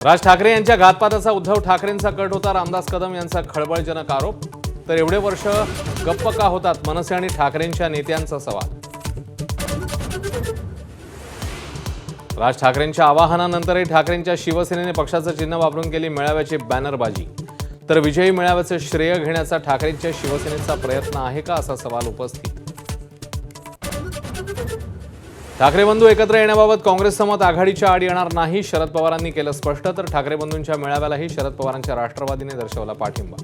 राज ठाकरे यांच्या घातपाताचा उद्धव ठाकरेंचा कट होता। रामदास कदम यांचा खळबळजनक आरोप। तर एवढे वर्ष गप्प का होतात मनसे आणि ठाकरेंच्या नेत्यांचा सवाल। राज ठाकरेंच्या आवाहनानंतरही ठाकरेंच्या शिवसेनेने पक्षाचं चिन्ह वापरून केली मेळाव्याची बॅनरबाजी। तर विजयी मेळाव्याचं श्रेय घेण्याचा ठाकरेंच्या शिवसेनेचा प्रयत्न आहे का असा सवाल उपस्थित। ठाकरे बंधू एकत्र येण्याबाबत काँग्रेससमत आघाडीच्या आड येणार नाही, शरद पवारांनी केलं स्पष्ट। तर ठाकरे बंधूंच्या मेळाव्यालाही शरद पवारांच्या राष्ट्रवादीने दर्शवला पाठिंबा।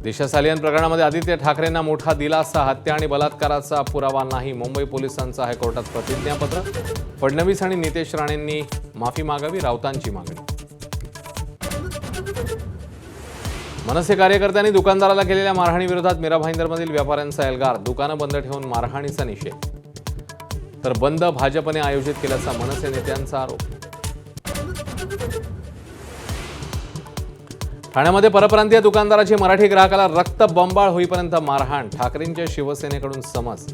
दिशा सालियन प्रकरणामध्ये आदित्य ठाकरेंना मोठा दिलासा, हत्या आणि बलात्काराचा पुरावा नाही, मुंबई पोलिसांचं हायकोर्टात प्रतिज्ञापत्र। फडणवीस आणि नितेश राणेंनी माफी मागावी, राऊतांची मागणी। मनसे कार्यकर्त्यांनी दुकानदाराला केलेल्या मारहाणीविरोधात मीरा भाईंदरमधील व्यापाऱ्यांचा एल्गार, दुकानं बंद ठेवून मारहाणीचा निषेध। तर बंद भाजपने आयोजित केल्याचा मनसे नेत्यांचा आरोप। ठाण्यामध्ये परप्रांतीय दुकानदाराची मराठी ग्राहकाला रक्तबंबाळ होईपर्यंत मारहाण, ठाकरेंच्या शिवसेनेकडून समज,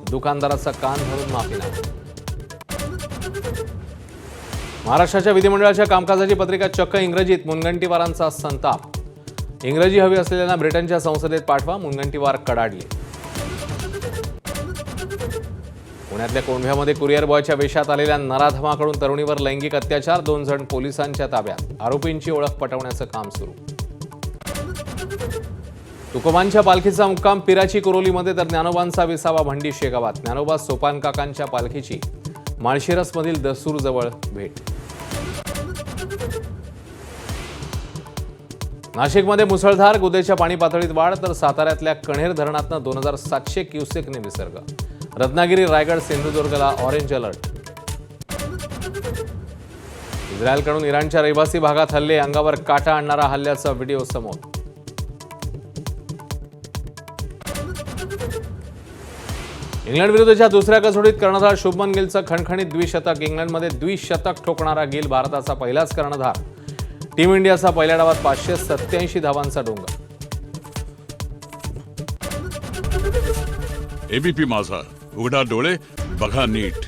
दुकानदाराचा कान धरून माफीनामा। महाराष्ट्राच्या विधिमंडळाच्या कामकाजाची पत्रिका चक्क इंग्रजीत, मुनगंटीवारांचा संताप। इंग्रजी हवी असलेल्यांना ब्रिटनच्या संसदेत पाठवा, मुनगंटीवार कडाडले। पुण्यातल्या कोंढव्यामध्ये कुरिअर बॉयच्या वेशात आलेल्या नराधमाकडून तरुणीवर लैंगिक अत्याचार, 2 जण पोलिसांच्या ताब्यात, आरोपींची ओळख पटवण्याचं काम सुरू। तुकोबांच्या पालखीचा मुक्काम पिराची कुरोलीमध्ये, तर ज्ञानोबांचा विसावा भंडी शेगावात। ज्ञानोबा सोपान काकांच्या पालखीची माळशिरसमधील दसूरजवळ भेट। नाशिकमध्ये मुसळधार, गुदेच्या पाणी पातळीत वाढ, तर साताऱ्यातल्या कण्हेर धरणातनं 2700 क्युसेकने विसर्ग। रत्नागिरी, रायगड, सिंधुदुर्गला ऑरेंज अलर्ट। इस्रायलकडून इराणच्या रहिवासी भागात हल्ले, अंगावर काटा आणणारा हल्ल्याचा व्हिडिओ समोर। इंग्लंड विरुद्धच्या दुसऱ्या कसोटीत कर्णधार शुभमन गिलचं खणखणीत द्विशतक। इंग्लंडमध्ये द्विशतक ठोकणारा गिल भारताचा पहिलाच कर्णधार। टीम इंडियाचा पहिल्या डावात 587 धावांचा डोंगर। एबीपी माझा, उघडा डोळे बघा नीट।